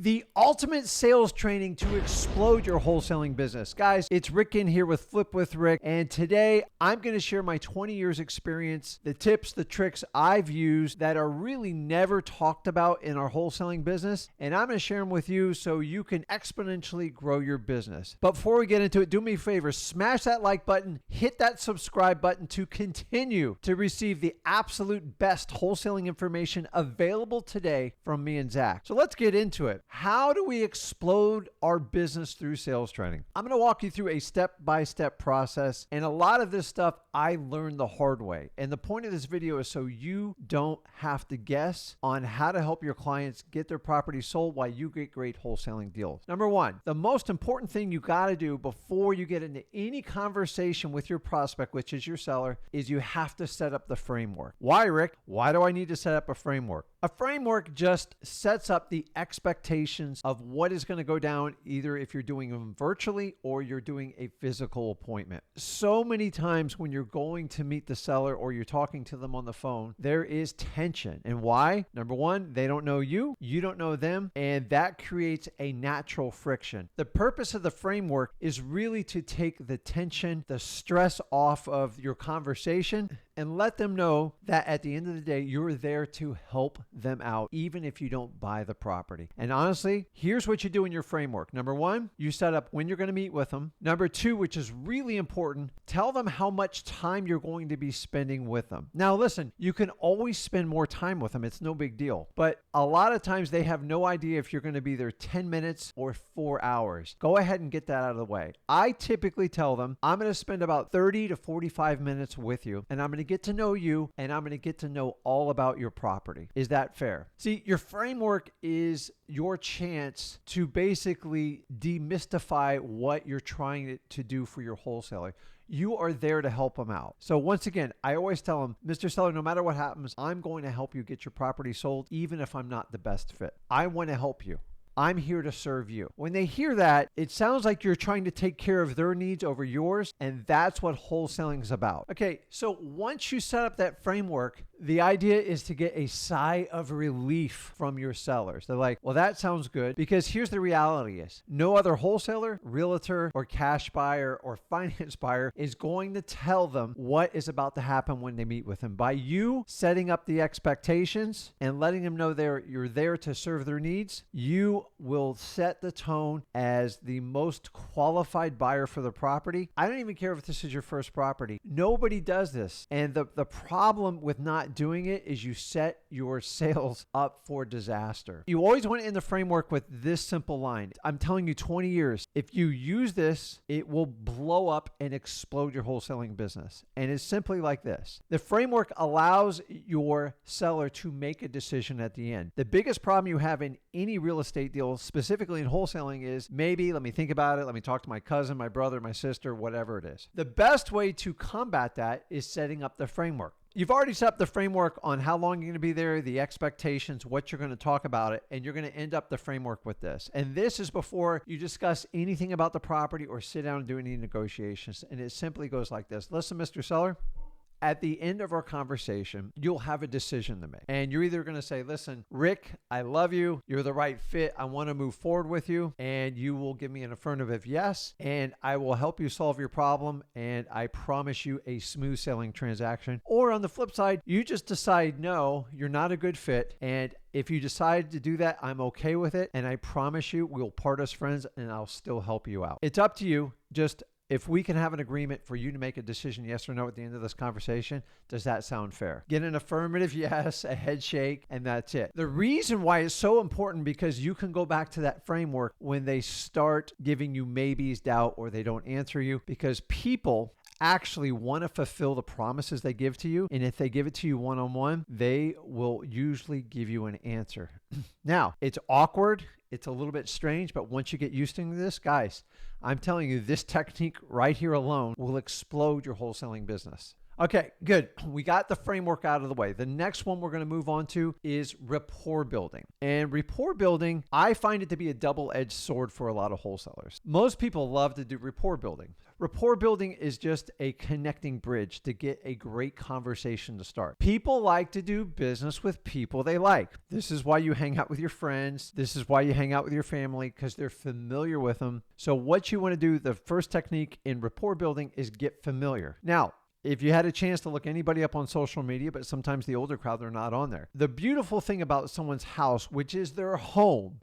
the ultimate sales training to explode your wholesaling business. Guys, it's Rick Ginn here with Flip with Rick, and today I'm going to share my 20 years experience, the tips, the tricks I've used that are really never talked about in our wholesaling business, and I'm going to share them with you so you can exponentially grow your business. But before we get into it, do me a favor, smash that like button, hit that subscribe button to continue to receive the absolute best wholesaling information available today from me and Zach. So let's get into it. How do we explode our business through sales training? I'm going to walk you through a step-by-step process, and a lot of this stuff I learned the hard way. And the point of this video is so you don't have to guess on how to help your clients get their property sold while you get great wholesaling deals. Number one, the most important thing you got to do before you get into any conversation with your prospect, which is your seller, is you have to set up the framework. Why, Rick? Why do I need to set up a framework? A framework just sets up the expectations of what is going to go down, either if you're doing them virtually or you're doing a physical appointment. So many times when you're going to meet the seller or you're talking to them on the phone, there is tension. And why? Number one, they don't know you, you don't know them, and that creates a natural friction. The purpose of the framework is really to take the tension, the stress off of your conversation and let them know that at the end of the day, you're there to help them out, even if you don't buy the property. And honestly, here's what you do in your framework. Number one, you set up when you're going to meet with them. Number two, which is really important, tell them how much time you're going to be spending with them. Now, listen, you can always spend more time with them. It's no big deal. But a lot of times they have no idea if you're going to be there 10 minutes or 4 hours. Go ahead and get that out of the way. I typically tell them, I'm going to spend about 30 to 45 minutes with you, and I'm going to get to know you, and I'm going to get to know all about your property. Is that fair? See, your framework is your chance to basically demystify what you're trying to do for your wholesaler. You are there to help them out. So once again, I always tell them, Mr. Seller, no matter what happens, I'm going to help you get your property sold, even if I'm not the best fit. I want to help you. I'm here to serve you. When they hear that, it sounds like you're trying to take care of their needs over yours, and that's what wholesaling is about. Okay, so once you set up that framework, the idea is to get a sigh of relief from your sellers. They're like, well, that sounds good, because here's the reality is, no other wholesaler, realtor, or cash buyer, or finance buyer is going to tell them what is about to happen when they meet with them. By you setting up the expectations and letting them know you're there to serve their needs, you will set the tone as the most qualified buyer for the property. I don't even care if this is your first property. Nobody does this. And the problem with not doing it is you set your sales up for disaster. You always want to end the framework with this simple line. I'm telling you 20 years. If you use this, it will blow up and explode your wholesaling business. And it's simply like this. The framework allows your seller to make a decision at the end. The biggest problem you have in any real estate deal, specifically in wholesaling, is maybe, let me think about it, let me talk to my cousin, my brother, my sister, whatever it is. The best way to combat that is setting up the framework. You've already set up the framework on how long you're going to be there, the expectations, what you're going to talk about it, and you're going to end up the framework with this. And this is before you discuss anything about the property or sit down and do any negotiations. And it simply goes like this. Listen, Mr. Seller, at the end of our conversation, you'll have a decision to make. And you're either going to say, listen, Rick, I love you. You're the right fit. I want to move forward with you. And you will give me an affirmative yes. And I will help you solve your problem. And I promise you a smooth selling transaction. Or on the flip side, you just decide, no, you're not a good fit. And if you decide to do that, I'm okay with it. And I promise you, we'll part as friends and I'll still help you out. It's up to you. Just if we can have an agreement for you to make a decision, yes or no, at the end of this conversation, does that sound fair? Get an affirmative yes, a head shake, and that's it. The reason why it's so important, because you can go back to that framework when they start giving you maybes, doubt, or they don't answer you, because people actually want to fulfill the promises they give to you. And if they give it to you one-on-one, they will usually give you an answer. Now, it's awkward. It's a little bit strange, but once you get used to this, guys, I'm telling you, this technique right here alone will explode your wholesaling business. Okay, good. We got the framework out of the way. The next one we're going to move on to is rapport building. And rapport building, I find it to be a double-edged sword for a lot of wholesalers. Most people love to do rapport building. Rapport building is just a connecting bridge to get a great conversation to start. People like to do business with people they like. This is why you hang out with your friends. This is why you hang out with your family, because they're familiar with them. So what you want to do, the first technique in rapport building is get familiar. Now, if you had a chance to look anybody up on social media, but sometimes the older crowd, they're not on there. The beautiful thing about someone's house, which is their home,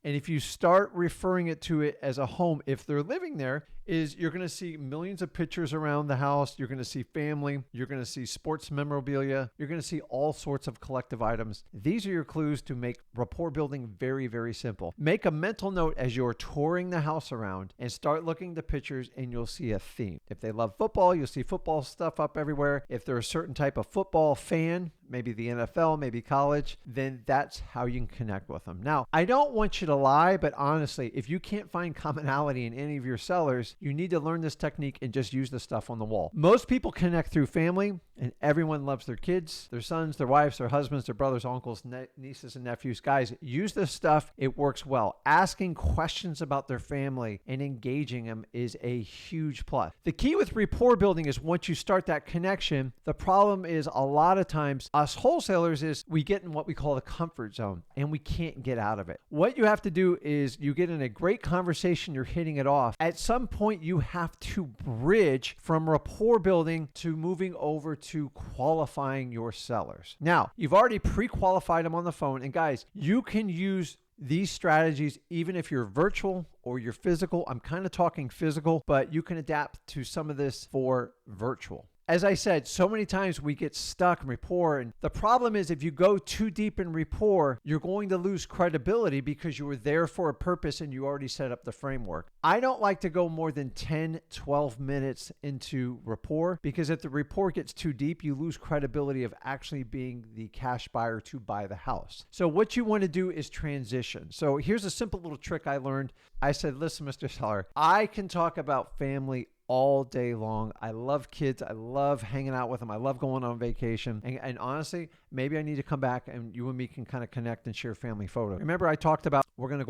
and if you start referring to it as a home, if they're living there, is you're going to see millions of pictures around the house. You're going to see family. You're going to see sports memorabilia. You're going to see all sorts of collective items. These are your clues to make rapport building very, very simple. Make a mental note as you're touring the house around and start looking at the pictures, and you'll see a theme. If they love football, you'll see football stuff up everywhere. If they're a certain type of football fan, maybe the NFL, maybe college, then that's how you can connect with them. Now, I don't want you to lie, but honestly, if you can't find commonality in any of your sellers, you need to learn this technique and just use the stuff on the wall. Most people connect through family, and everyone loves their kids, their sons, their wives, their husbands, their brothers, uncles, nieces, and nephews. Guys, use this stuff. It works well. Asking questions about their family and engaging them is a huge plus. The key with rapport building is once you start that connection, the problem is a lot of times us wholesalers is we get in what we call the comfort zone and we can't get out of it. What you have to do is you get in a great conversation, you're hitting it off. At some point, you have to bridge from rapport building to moving over to qualifying your sellers. Now, you've already pre-qualified them on the phone. And guys, you can use these strategies even if you're virtual or you're physical. I'm kind of talking physical, but you can adapt to some of this for virtual. As I said, so many times we get stuck in rapport, and the problem is if you go too deep in rapport, you're going to lose credibility because you were there for a purpose and you already set up the framework. I don't like to go more than 10, 12 minutes into rapport because if the rapport gets too deep, you lose credibility of actually being the cash buyer to buy the house. So what you want to do is transition. So here's a simple little trick I learned. I said, listen, Mr. Seller, I can talk about family all day long. I love kids. I love hanging out with them. I love going on vacation. And honestly, maybe I need to come back and you and me can kind of connect and share family photos. Remember I talked about we're going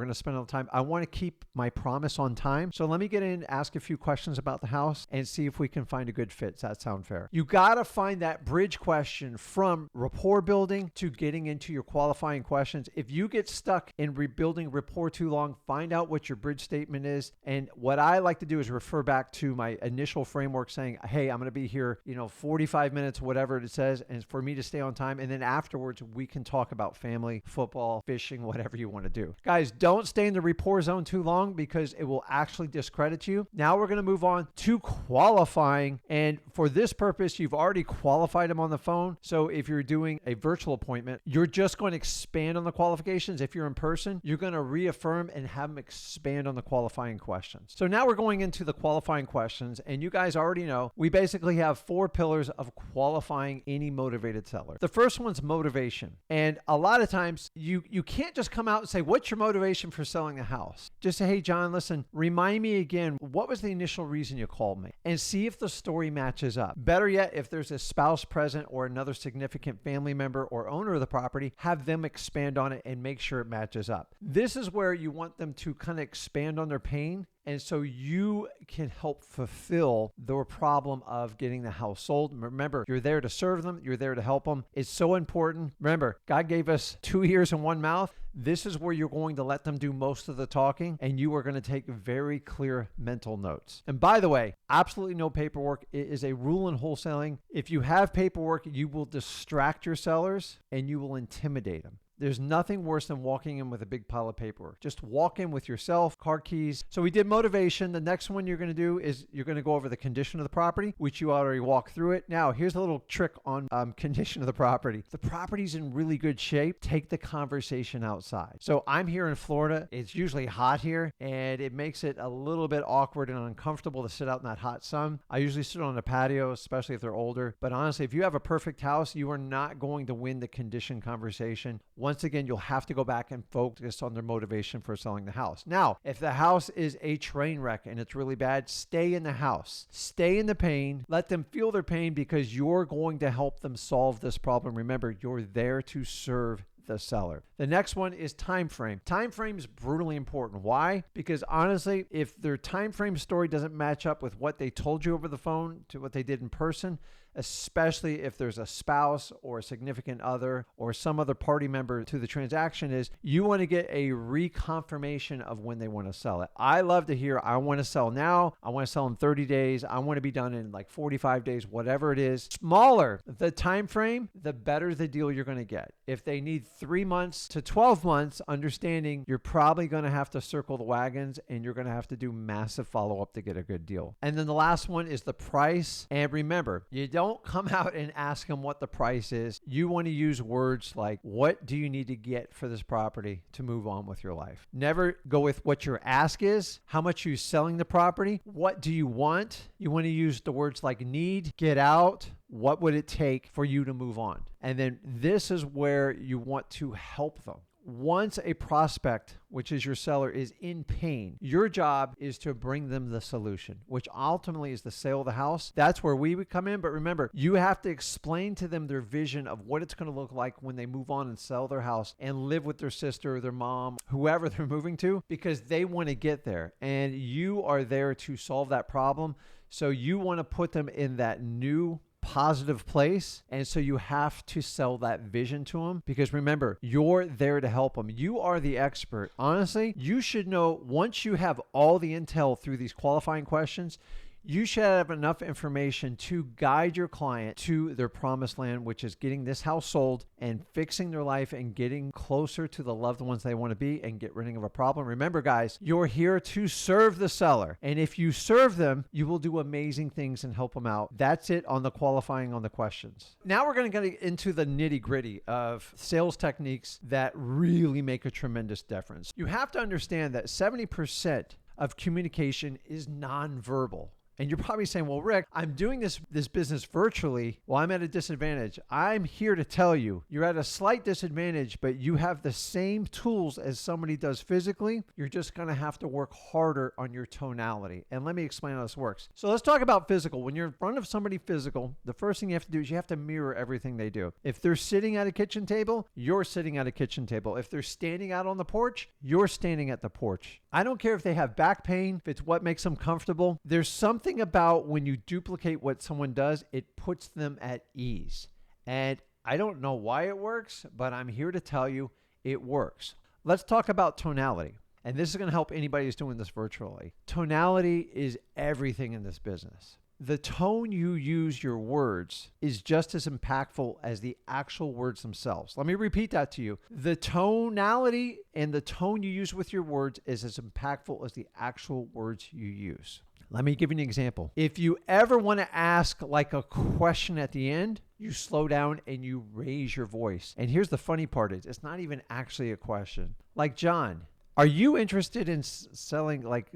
to spend all the time. I want to keep my promise on time. So let me get in, ask a few questions about the house and see if we can find a good fit. Does that sound fair? You got to find that bridge question from rapport building to getting into your qualifying questions. If you get stuck in rebuilding rapport too long, find out what your bridge statement is. And what I like to do is refer back to my initial framework saying, hey, I'm going to be here, 45 minutes, whatever it says, and for me to stay on time. And then afterwards, we can talk about family, football, fishing, whatever you want to do. Guys, don't stay in the rapport zone too long because it will actually discredit you. Now we're going to move on to qualifying. And for this purpose, you've already qualified them on the phone. So if you're doing a virtual appointment, you're just going to expand on the qualifications. If you're in person, you're going to reaffirm and have them expand on the qualifying questions. So now we're going into the qualifying questions, and you guys already know we basically have 4 pillars of qualifying any motivated seller. The first one's motivation, and a lot of times you can't just come out and say, what's your motivation for selling a house? Just say, hey John, listen, remind me again, what was the initial reason you called me? And see if the story matches up. Better yet, if there's a spouse present or another significant family member or owner of the property, have them expand on it and make sure it matches up. This is where you want them to kind of expand on their pain. And so you can help fulfill their problem of getting the house sold. Remember, you're there to serve them. You're there to help them. It's so important. Remember, God gave us 2 ears and 1 mouth. This is where you're going to let them do most of the talking, and you are going to take very clear mental notes. And by the way, absolutely no paperwork. It is a rule in wholesaling. If you have paperwork, you will distract your sellers and you will intimidate them. There's nothing worse than walking in with a big pile of paperwork. Just walk in with yourself, car keys. So we did motivation. The next one you're going to do is you're going to go over the condition of the property, which you already walked through it. Now, here's a little trick on condition of the property. The property's in really good shape. Take the conversation outside. So I'm here in Florida. It's usually hot here, and it makes it a little bit awkward and uncomfortable to sit out in that hot sun. I usually sit on a patio, especially if they're older. But honestly, if you have a perfect house, you are not going to win the condition conversation once again, you'll have to go back and focus on their motivation for selling the house. Now, if the house is a train wreck and it's really bad, stay in the house. Stay in the pain. Let them feel their pain because you're going to help them solve this problem. Remember, you're there to serve the seller. The next one is time frame. Time frame is brutally important. Why? Because honestly, if their time frame story doesn't match up with what they told you over the phone to what they did in person, especially if there's a spouse or a significant other or some other party member to the transaction, is you want to get a reconfirmation of when they want to sell it. I love to hear, I want to sell now. I want to sell in 30 days. I want to be done in like 45 days, whatever it is. Smaller the time frame, the better the deal you're going to get. If they need 3 months to 12 months, understanding you're probably going to have to circle the wagons and you're going to have to do massive follow-up to get a good deal. And then the last one is the price. And remember, you don't come out and ask them what the price is. You want to use words like, what do you need to get for this property to move on with your life? Never go with what your ask is, how much you're selling the property, what do you want? You want to use the words like need, get out, what would it take for you to move on? And then this is where you want to help them. Once a prospect, which is your seller, is in pain, your job is to bring them the solution, which ultimately is the sale of the house. That's where we would come in. But remember, you have to explain to them their vision of what it's going to look like when they move on and sell their house and live with their sister or their mom, whoever they're moving to, because they want to get there. And you are there to solve that problem. So you want to put them in that new positive place. And so you have to sell that vision to them because remember, you're there to help them. You are the expert. Honestly, you should know once you have all the intel through these qualifying questions, you should have enough information to guide your client to their promised land, which is getting this house sold and fixing their life and getting closer to the loved ones they want to be and get rid of a problem. Remember, guys, you're here to serve the seller. And if you serve them, you will do amazing things and help them out. That's it on the qualifying on the questions. Now we're going to get into the nitty-gritty of sales techniques that really make a tremendous difference. You have to understand that 70% of communication is nonverbal. And you're probably saying, well, Rick, I'm doing this business virtually. Well, I'm at a disadvantage. I'm here to tell you, you're at a slight disadvantage, but you have the same tools as somebody does physically. You're just going to have to work harder on your tonality. And let me explain how this works. So let's talk about physical. When you're in front of somebody physical, the first thing you have to do is you have to mirror everything they do. If they're sitting at a kitchen table, you're sitting at a kitchen table. If they're standing out on the porch, you're standing at the porch. I don't care if they have back pain, if it's what makes them comfortable. There's something about when you duplicate what someone does, it puts them at ease. And I don't know why it works, but I'm here to tell you it works. Let's talk about tonality. And this is going to help anybody who's doing this virtually. Tonality is everything in this business. The tone you use your words is just as impactful as the actual words themselves. Let me repeat that to you. The tonality and the tone you use with your words is as impactful as the actual words you use. Let me give you an example. If you ever want to ask like a question at the end, you slow down and you raise your voice. And here's the funny part is it's not even actually a question. Like, John, are you interested in selling like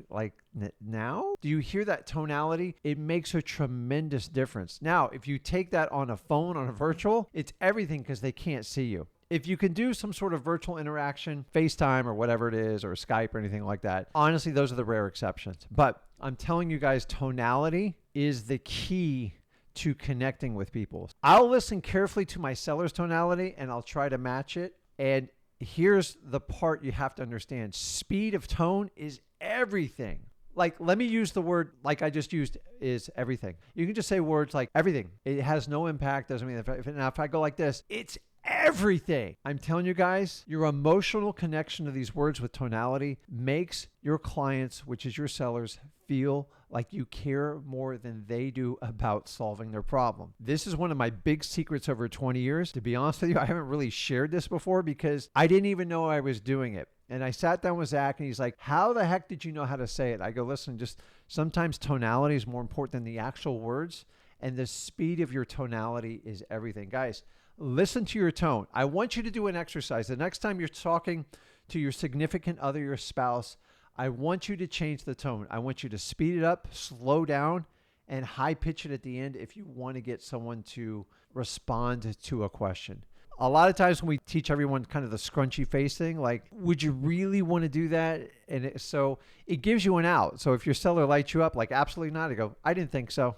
now? Do you hear that tonality? It makes a tremendous difference. Now, if you take that on a phone, on a virtual, it's everything because they can't see you. If you can do some sort of virtual interaction, FaceTime or whatever it is, or Skype or anything like that, honestly, those are the rare exceptions. But I'm telling you guys, tonality is the key to connecting with people. I'll listen carefully to my seller's tonality and I'll try to match it. And here's the part you have to understand. Speed of tone is everything. Like, let me use the word like I just used is everything. You can just say words like everything. It has no impact. Doesn't mean if I go like this, it's everything. I'm telling you guys, your emotional connection to these words with tonality makes your clients, which is your sellers, feel like you care more than they do about solving their problem. This is one of my big secrets over 20 years. To be honest with you, I haven't really shared this before because I didn't even know I was doing it. And I sat down with Zach and he's like, how the heck did you know how to say it? I go, listen, just sometimes tonality is more important than the actual words. And the speed of your tonality is everything. Guys, listen to your tone. I want you to do an exercise. The next time you're talking to your significant other, your spouse, I want you to change the tone. I want you to speed it up, slow down, and high pitch it at the end if you want to get someone to respond to a question. A lot of times when we teach everyone kind of the scrunchy face thing, like, would you really want to do that? And so it gives you an out. So if your seller lights you up, like, absolutely not, I go, I didn't think so.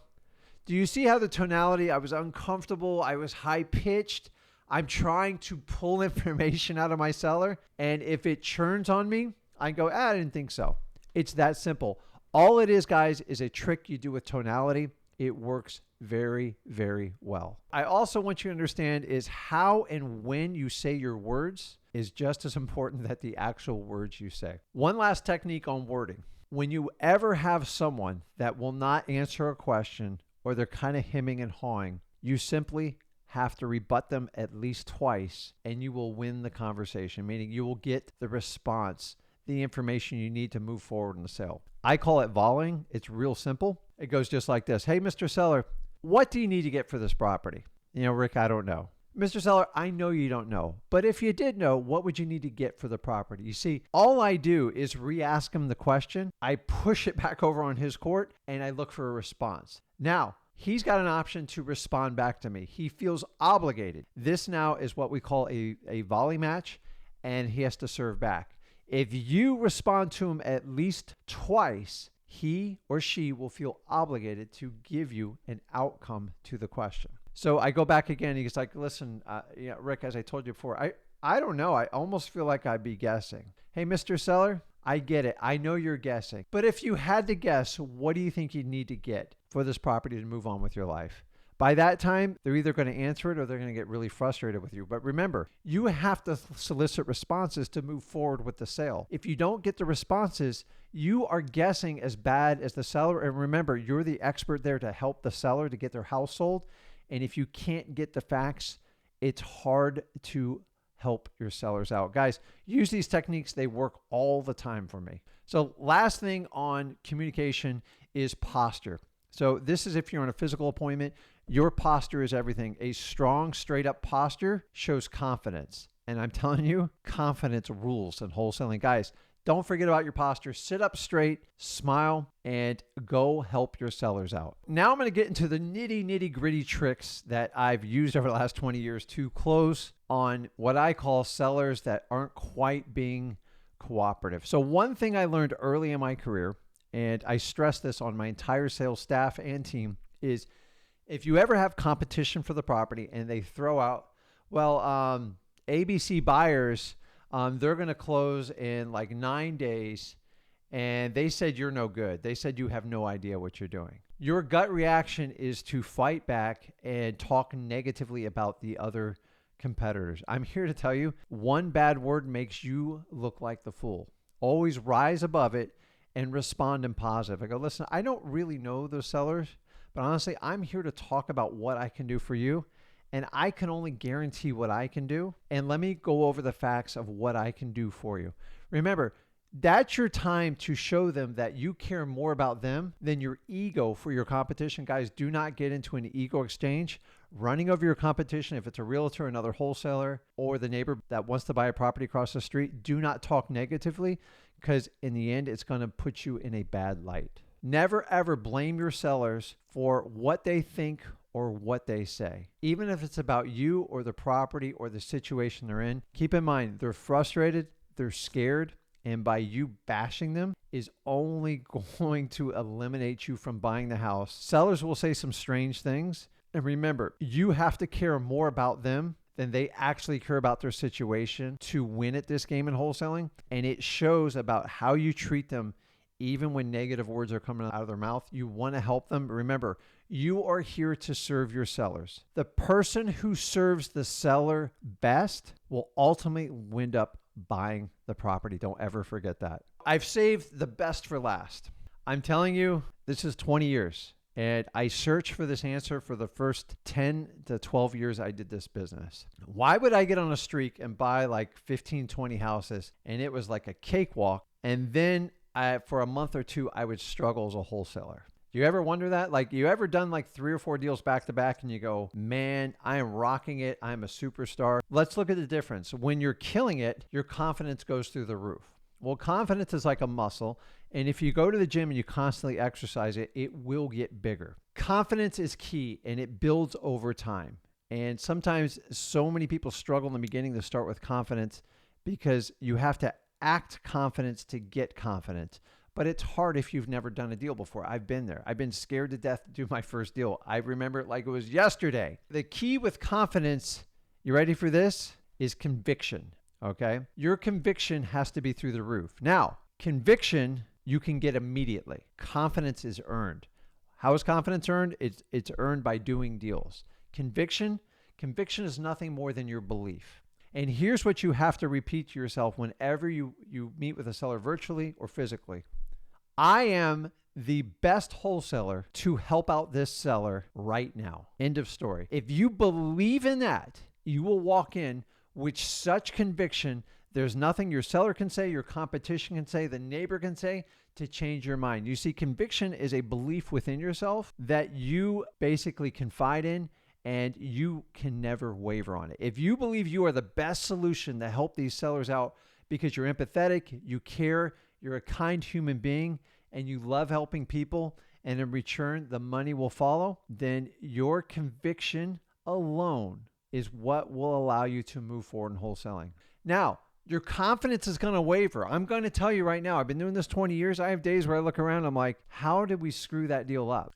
Do you see how the tonality, I was uncomfortable, I was high pitched. I'm trying to pull information out of my seller. And if it churns on me, I go, I didn't think so. It's that simple. All it is, guys, is a trick you do with tonality. It works very, very well. I also want you to understand is how and when you say your words is just as important that the actual words you say. One last technique on wording. When you ever have someone that will not answer a question or they're kind of hemming and hawing, you simply have to rebut them at least twice and you will win the conversation, meaning you will get the response, the information you need to move forward in the sale. I call it Volling. It's real simple. It goes just like this. Hey, Mr. Seller, what do you need to get for this property? Rick, I don't know. Mr. Seller, I know you don't know, but if you did know, what would you need to get for the property? You see, all I do is re-ask him the question. I push it back over on his court and I look for a response. Now, he's got an option to respond back to me. He feels obligated. This now is what we call a volley match, and he has to serve back. If you respond to him at least twice, he or she will feel obligated to give you an outcome to the question. So I go back again. He's like, listen, Rick, as I told you before, I don't know. I almost feel like I'd be guessing. Hey, Mr. Seller, I get it. I know you're guessing. But if you had to guess, what do you think you'd need to get for this property to move on with your life? By that time, they're either going to answer it or they're going to get really frustrated with you. But remember, you have to solicit responses to move forward with the sale. If you don't get the responses, you are guessing as bad as the seller. And remember, you're the expert there to help the seller to get their house sold. And if you can't get the facts, it's hard to help your sellers out. Guys, use these techniques. They work all the time for me. So last thing on communication is posture. So this is if you're on a physical appointment, your posture is everything. A strong, straight up posture shows confidence. And I'm telling you, confidence rules in wholesaling. Guys, don't forget about your posture. Sit up straight, smile, and go help your sellers out. Now I'm going to get into the nitty gritty tricks that I've used over the last 20 years to close on what I call sellers that aren't quite being cooperative. So one thing I learned early in my career, and I stress this on my entire sales staff and team, is if you ever have competition for the property and they throw out, ABC buyers, they're going to close in like 9 days, and they said you're no good. They said you have no idea what you're doing. Your gut reaction is to fight back and talk negatively about the other competitors. I'm here to tell you, one bad word makes you look like the fool. Always rise above it and respond in positive. I go, listen, I don't really know those sellers, but honestly, I'm here to talk about what I can do for you. And I can only guarantee what I can do. And let me go over the facts of what I can do for you. Remember, that's your time to show them that you care more about them than your ego for your competition. Guys, do not get into an ego exchange. Running over your competition, if it's a realtor, another wholesaler, or the neighbor that wants to buy a property across the street, do not talk negatively, because in the end, it's going to put you in a bad light. Never, ever blame your sellers for what they think or what they say. Even if it's about you or the property or the situation they're in, keep in mind, they're frustrated, they're scared, and by you bashing them is only going to eliminate you from buying the house. Sellers will say some strange things. And remember, you have to care more about them than they actually care about their situation to win at this game in wholesaling. And it shows about how you treat them. Even when negative words are coming out of their mouth, you want to help them. Remember, you are here to serve your sellers. The person who serves the seller best will ultimately wind up buying the property. Don't ever forget that. I've saved the best for last. I'm telling you, this is 20 years. And I searched for this answer for the first 10 to 12 years I did this business. Why would I get on a streak and buy like 15, 20 houses and it was like a cakewalk, and then for a month or two, I would struggle as a wholesaler? Do you ever wonder that? Like, you ever done like 3 or 4 deals back to back and you go, man, I am rocking it. I'm a superstar. Let's look at the difference. When you're killing it, your confidence goes through the roof. Well, confidence is like a muscle. And if you go to the gym and you constantly exercise it, it will get bigger. Confidence is key and it builds over time. And sometimes so many people struggle in the beginning to start with confidence because you have to act confidence to get confidence. But it's hard if you've never done a deal before. I've been there. I've been scared to death to do my first deal. I remember it like it was yesterday. The key with confidence, you ready for this, is conviction, okay? Your conviction has to be through the roof. Now, conviction you can get immediately. Confidence is earned. How is confidence earned? It's earned by doing deals. Conviction is nothing more than your belief. And here's what you have to repeat to yourself whenever you meet with a seller virtually or physically. I am the best wholesaler to help out this seller right now. End of story. If you believe in that, you will walk in with such conviction. There's nothing your seller can say, your competition can say, the neighbor can say to change your mind. You see, conviction is a belief within yourself that you basically confide in, and you can never waver on it. If you believe you are the best solution to help these sellers out because you're empathetic, you care, you're a kind human being, and you love helping people, and in return, the money will follow, then your conviction alone is what will allow you to move forward in wholesaling. Now, your confidence is going to waver. I'm going to tell you right now, I've been doing this 20 years. I have days where I look around, I'm like, how did we screw that deal up?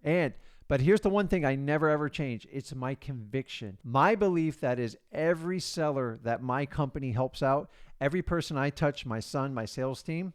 But here's the one thing I never ever change. It's my conviction. My belief that is every seller that my company helps out, every person I touch, my son, my sales team,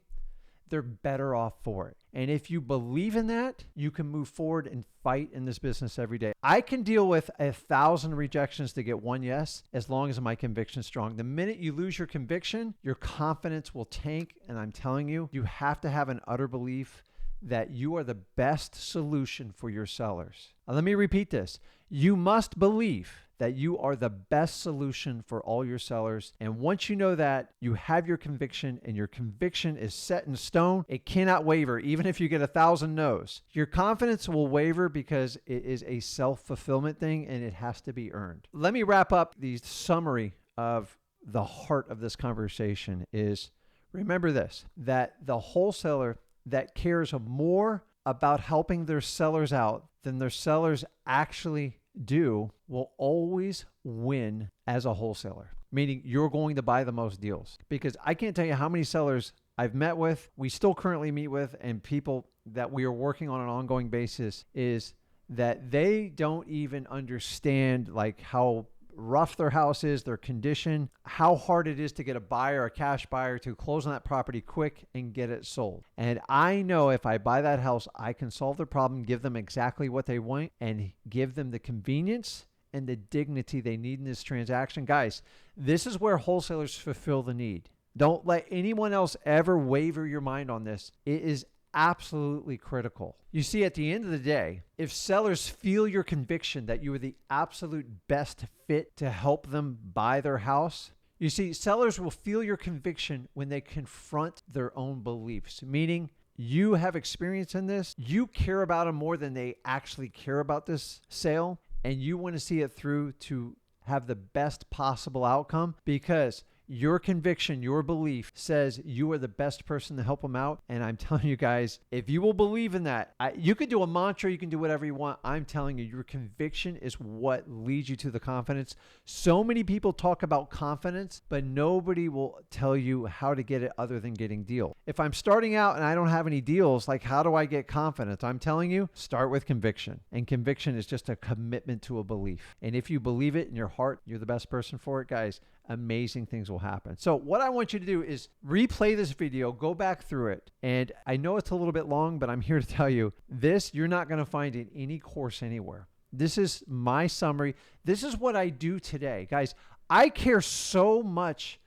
they're better off for it. And if you believe in that, you can move forward and fight in this business every day. I can deal with 1,000 rejections to get one yes, as long as my conviction is strong. The minute you lose your conviction, your confidence will tank. And I'm telling you, you have to have an utter belief that you are the best solution for your sellers. Now, let me repeat this. You must believe that you are the best solution for all your sellers. And once you know that, you have your conviction, and your conviction is set in stone. It cannot waver, even if you get 1,000 no's. Your confidence will waver because it is a self-fulfillment thing, and it has to be earned. Let me wrap up the summary of the heart of this conversation is, remember this, that the wholesaler that cares more about helping their sellers out than their sellers actually do will always win as a wholesaler, meaning you're going to buy the most deals. Because I can't tell you how many sellers I've met with, we still currently meet with, and people that we are working on an ongoing basis is that they don't even understand like how rough their house is, their condition, how hard it is to get a buyer, a cash buyer to close on that property quick and get it sold. And I know if I buy that house, I can solve their problem, give them exactly what they want, and give them the convenience and the dignity they need in this transaction. Guys, this is where wholesalers fulfill the need. Don't let anyone else ever waver your mind on this. It is absolutely critical. You see, at the end of the day, if sellers feel your conviction that you are the absolute best fit to help them buy their house, you see, sellers will feel your conviction when they confront their own beliefs, meaning you have experience in this, you care about them more than they actually care about this sale, and you want to see it through to have the best possible outcome because your conviction, your belief says you are the best person to help them out. And I'm telling you guys, if you will believe in that, you can do a mantra, you can do whatever you want. I'm telling you, your conviction is what leads you to the confidence. So many people talk about confidence, but nobody will tell you how to get it other than getting deals. If I'm starting out and I don't have any deals, like how do I get confidence? I'm telling you, start with conviction. And conviction is just a commitment to a belief. And if you believe it in your heart, you're the best person for it, guys. Amazing things will happen. So what I want you to do is replay this video, go back through it. And I know it's a little bit long, but I'm here to tell you this, you're not going to find in any course anywhere. This is my summary. This is what I do today. Guys, I care so much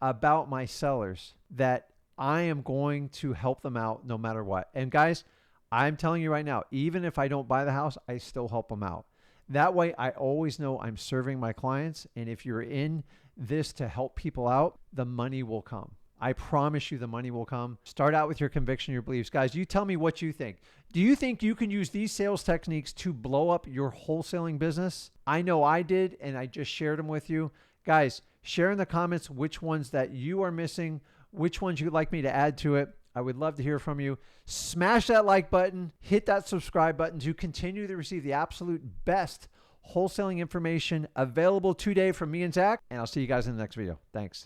about my sellers that I am going to help them out no matter what. And guys, I'm telling you right now, even if I don't buy the house, I still help them out. That way, I always know I'm serving my clients. And if you're in this to help people out, the money will come. I promise you the money will come. Start out with your conviction, your beliefs. Guys, you tell me what you think. Do you think you can use these sales techniques to blow up your wholesaling business? I know I did, and I just shared them with you. Guys, share in the comments which ones that you are missing, which ones you'd like me to add to it. I would love to hear from you. Smash that like button, hit that subscribe button to continue to receive the absolute best wholesaling information available today from me and Zach, and I'll see you guys in the next video. Thanks.